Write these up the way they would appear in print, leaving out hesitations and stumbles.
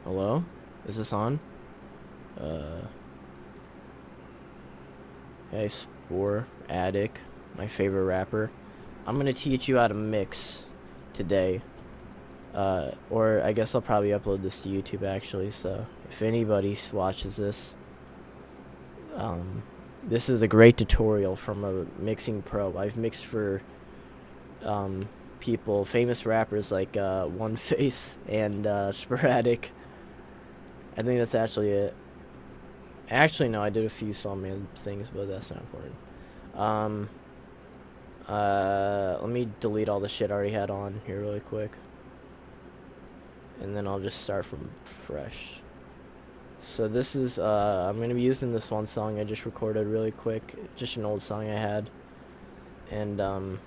Hello? Is this on? Uh, hey, Spore, Attic, my favorite rapper. I'm gonna teach you how to mix today. Or I guess I'll probably upload this to YouTube actually, so if anybody watches this, um, this is a great tutorial from a mixing pro. I've mixed for, people, famous rappers like, One Face and, Sporadic. I think that's actually it. Actually, no, I did a few Songman things, but that's not important. Um, let me delete all the shit I already had on here really quick. And then I'll just start from fresh. So this is, I'm going to be using this one song I just recorded really quick. Just an old song I had. And, I'm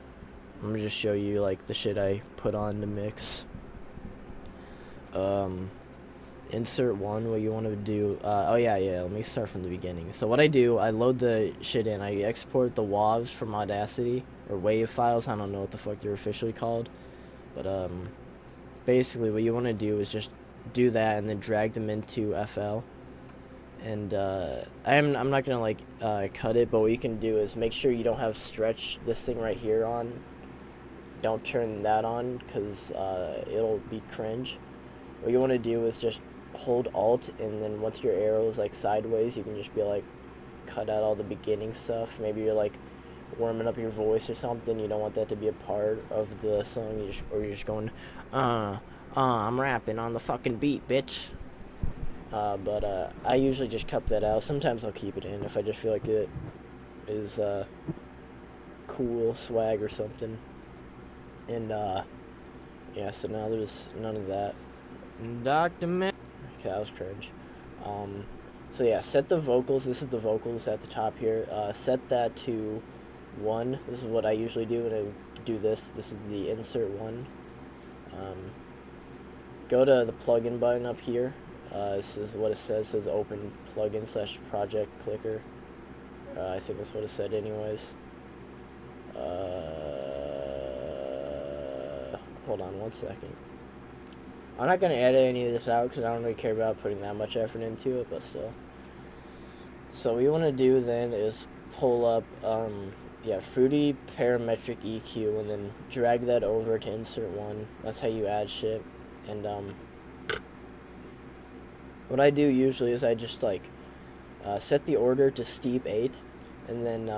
going to just show you, like, the shit I put on to mix. Insert one, what you want to do. Oh yeah, let me start from the beginning. So what I do, I load the shit in. I export the WAVs from Audacity, or WAV files, I don't know what the fuck they're officially called. But, basically what you want to do is just do that and then drag them into FL. And, I'm not gonna, like, cut it, but what you can do is make sure you don't have stretch this thing right here on. Don't turn that on, because, it'll be cringe. What you want to do is just hold Alt, and then once your arrow is like sideways, you can just be like, cut out all the beginning stuff. Maybe you're like warming up your voice or something. You don't want that to be a part of the song. Or you're just going, I'm rapping on the fucking beat, bitch. But I usually just cut that out. Sometimes I'll keep it in if I just feel like it is cool swag or something. And yeah, so now there's none of that. Dr. Man. Okay, that was cringe. So yeah, set the vocals. This is the vocals at the top here. Set that to 1. This is what I usually do when I do this. This is the insert 1. Go to the plugin button up here. This is what it says. It says open plugin / project clicker. I think that's what it said anyways. Hold on one second. I'm not going to edit any of this out because I don't really care about putting that much effort into it, but still. So what you want to do then is pull up, Fruity Parametric EQ, and then drag that over to insert 1. That's how you add shit. And, what I do usually is I just, like, set the order to steep 8, and then,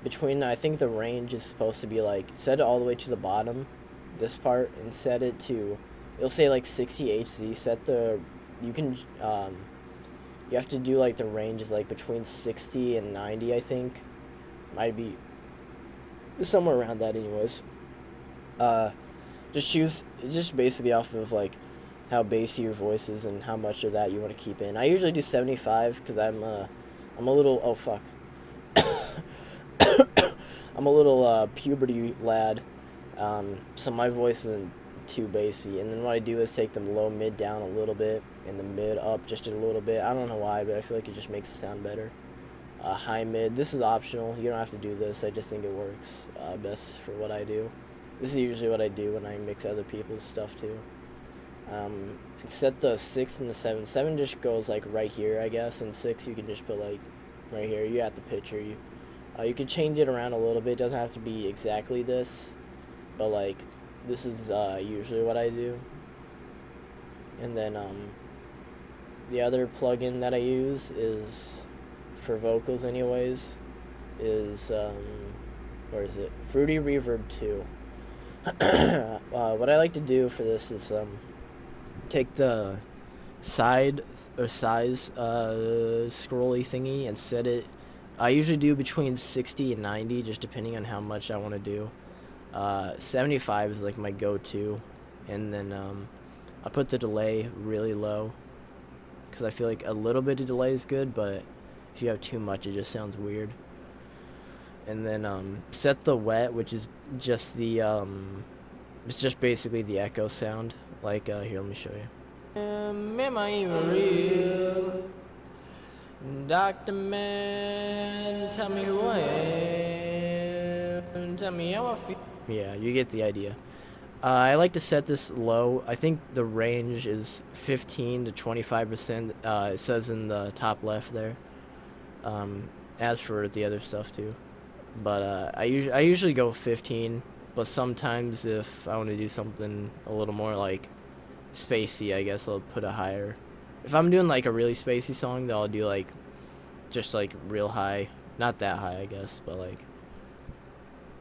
between, I think the range is supposed to be, like, set it all the way to the bottom, this part, and set it to... It'll say like 60 Hz. Set the, you can, you have to do like the range is like between 60 and 90, I think. Might be somewhere around that, anyways. Just basically off of like how bassy your voice is and how much of that you want to keep in. I usually do 75 because I'm a little, oh fuck. I'm a little puberty lad, so my voice isn't too bassy, and then what I do is take the low mid down a little bit and the mid up just a little bit. I don't know why, but I feel like it just makes it sound better. High mid, this is optional. You don't have to do this. I just think it works best for what I do. This is usually what I do when I mix other people's stuff too. Set the 6 and the 7. 7 just goes like right here, I guess, and 6 you can just put like right here. You got the picture. You can change it around a little bit. It doesn't have to be exactly this, but like this is usually what I do. And then the other plugin that I use is for vocals anyways is where is it? Fruity Reverb 2. What I like to do for this is take the side or size scrolly thingy and set it. I usually do between 60 and 90, just depending on how much I want to do. 75 is like my go-to, and then I put the delay really low because I feel like a little bit of delay is good, but if you have too much it just sounds weird. And then set the wet, which is just the it's just basically the echo sound. Like here, let me show you. Am I even real? Dr. Man, tell me who I am. Tell me how I feel. Yeah, you get the idea. I like to set this low. I think the range is 15 to 25%. It says in the top left there. Um, as for the other stuff too, but I usually go 15. But sometimes if I want to do something a little more like spacey, I guess I'll put a higher. If I'm doing like a really spacey song, then I'll do like just like real high, not that high, I guess, but like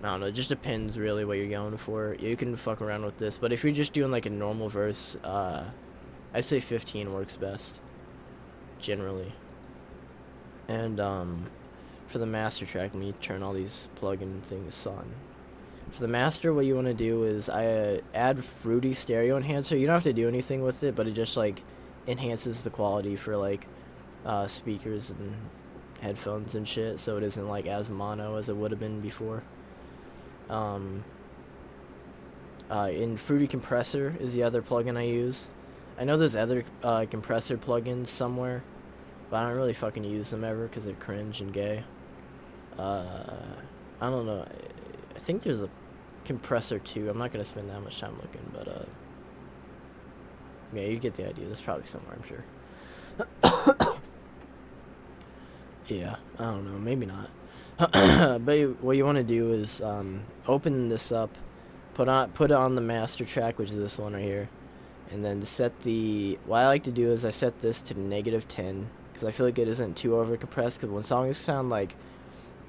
I don't know. It just depends really what you're going for. You can fuck around with this, but if you're just doing like a normal verse, I'd say 15 works best, generally. And for the master track, let me turn all these plugin things on. For the master, what you want to do is I add Fruity Stereo Enhancer. You don't have to do anything with it, but it just like enhances the quality for like speakers and headphones and shit, so it isn't like as mono as it would have been before. In Fruity Compressor is the other plugin I use. I know there's other compressor plugins somewhere, but I don't really fucking use them ever because they're cringe and gay. I don't know. I think there's a compressor too. I'm not gonna spend that much time looking, but yeah, you get the idea. There's probably somewhere, I'm sure. Yeah, I don't know. Maybe not. But what you want to do is open this up, put it on the master track, which is this one right here, and then to set the. What I like to do is I set this to -10 because I feel like it isn't too over compressed. Because when songs sound like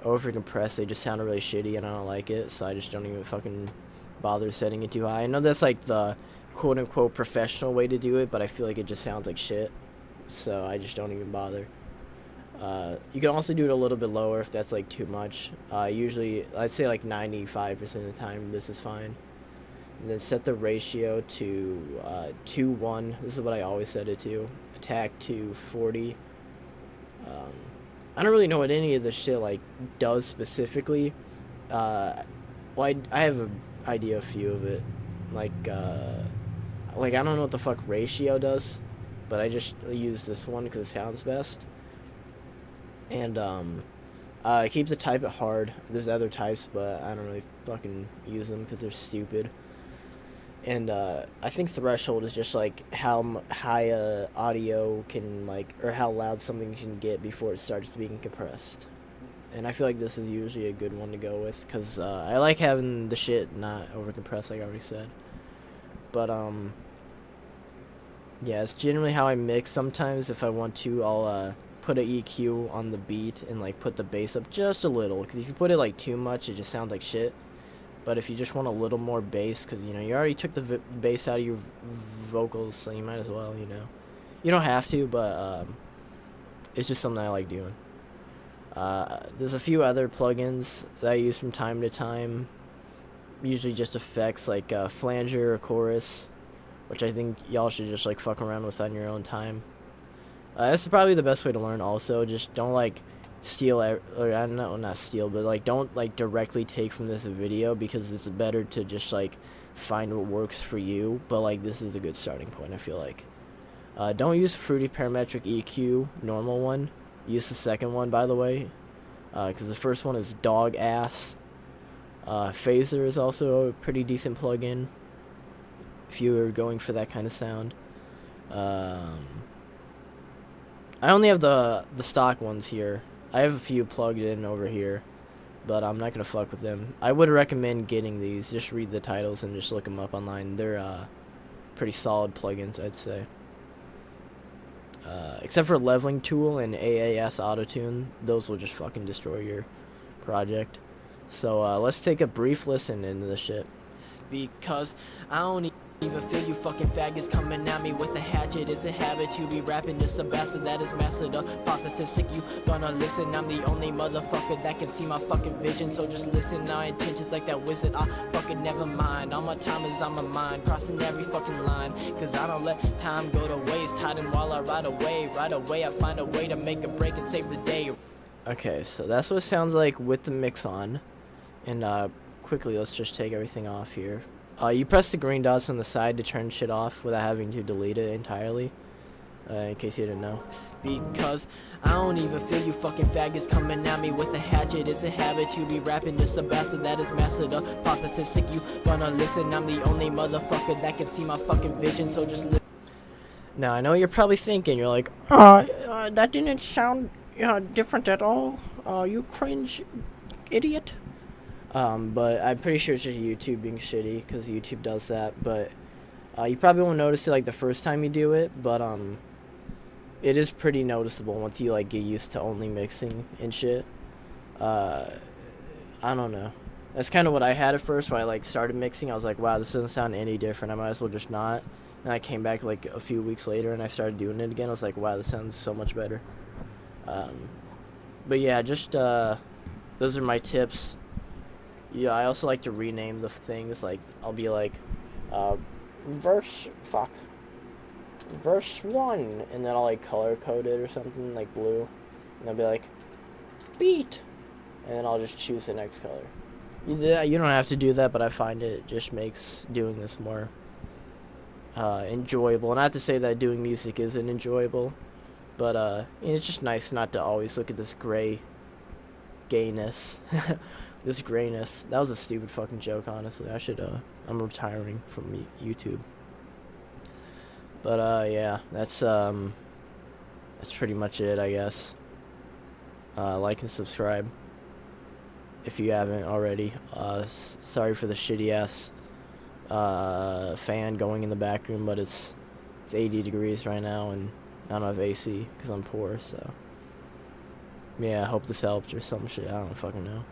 over compressed, they just sound really shitty, and I don't like it. So I just don't even fucking bother setting it too high. I know that's like the quote unquote professional way to do it, but I feel like it just sounds like shit. So I just don't even bother. You can also do it a little bit lower if that's like too much. Usually, I'd say like 95% of the time this is fine. And then set the ratio to 2:1. This is what I always set it to. Attack to 40. I don't really know what any of this shit like does specifically. Well, I have an idea of a few of it. Like I don't know what the fuck ratio does, but I just use this one because it sounds best. And keep the type it hard. There's other types, but I don't really fucking use them because they're stupid. And I think threshold is just like how high audio can like, or how loud something can get before it starts being compressed. And I feel like this is usually a good one to go with because I like having the shit not over compressed, like I already said. But yeah, it's generally how I mix. Sometimes if I want to, I'll put a EQ on the beat and like put the bass up just a little, because if you put it like too much, it just sounds like shit. But if you just want a little more bass, because you know you already took the bass out of your vocals, so you might as well, you know. You don't have to, but it's just something I like doing. There's a few other plugins that I use from time to time, usually just effects like flanger or chorus, which I think y'all should just like fuck around with on your own time. That's probably the best way to learn. Also, just don't like steal, or I don't know, not steal, but like don't like directly take from this video, because it's better to just like find what works for you. But like this is a good starting point, I feel like. Don't use Fruity Parametric EQ, normal one. Use the second one, by the way, because the first one is dog ass. Phaser is also a pretty decent plugin if you are going for that kind of sound. I only have the stock ones here. I have a few plugged in over here, but I'm not gonna fuck with them. I would recommend getting these. Just read the titles and just look them up online. They're pretty solid plugins, I'd say. Except for Leveling Tool and AAS Autotune, those will just fucking destroy your project. So let's take a brief listen into this shit. Because I don't even feel you fucking faggots coming at me with a hatchet. It's a habit to be rapping, just a bastard that is mastered up. Hypothesis, you gonna listen. I'm the only motherfucker that can see my fucking vision. So just listen, now intentions like that wizard. I fucking never mind. All my time is on my mind, crossing every fucking line. Cause I don't let time go to waste, hiding while I ride away. Right away, I find a way to make a break and save the day. Okay, so that's what it sounds like with the mix on. And quickly, let's just take everything off here. You press the green dots on the side to turn shit off without having to delete it entirely. in case you didn't know. Because I don't even feel you fucking faggots coming at me with a hatchet. It's a habit to be rapping, just a bastard that is mastered up. Hypothetic, you gonna listen? I'm the only motherfucker that can see my fucking vision, so just listen. Now, I know you're probably thinking, you're like, that didn't sound different at all. You cringe idiot. But I'm pretty sure it's just YouTube being shitty, because YouTube does that. But you probably won't notice it like the first time you do it, but it is pretty noticeable once you like get used to only mixing and shit. I don't know. That's kind of what I had at first when I like started mixing. I was like, wow, this doesn't sound any different. I might as well just not. And I came back like a few weeks later and I started doing it again. I was like, wow, this sounds so much better. But yeah, just those are my tips. Yeah, I also like to rename the things. Like I'll be like, verse 1, and then I'll like color code it or something like blue, and I'll be like, beat, and then I'll just choose the next color. You don't have to do that, but I find it just makes doing this more enjoyable. Not to say that doing music isn't enjoyable, but it's just nice not to always look at this gayness. This grayness. That was a stupid fucking joke, honestly. I'm retiring from YouTube. But yeah, that's pretty much it, I guess. Like and subscribe if you haven't already. Sorry for the shitty ass fan going in the back room, but it's 80 degrees right now and I don't have AC because I'm poor, so yeah, I hope this helped or some shit. I don't fucking know.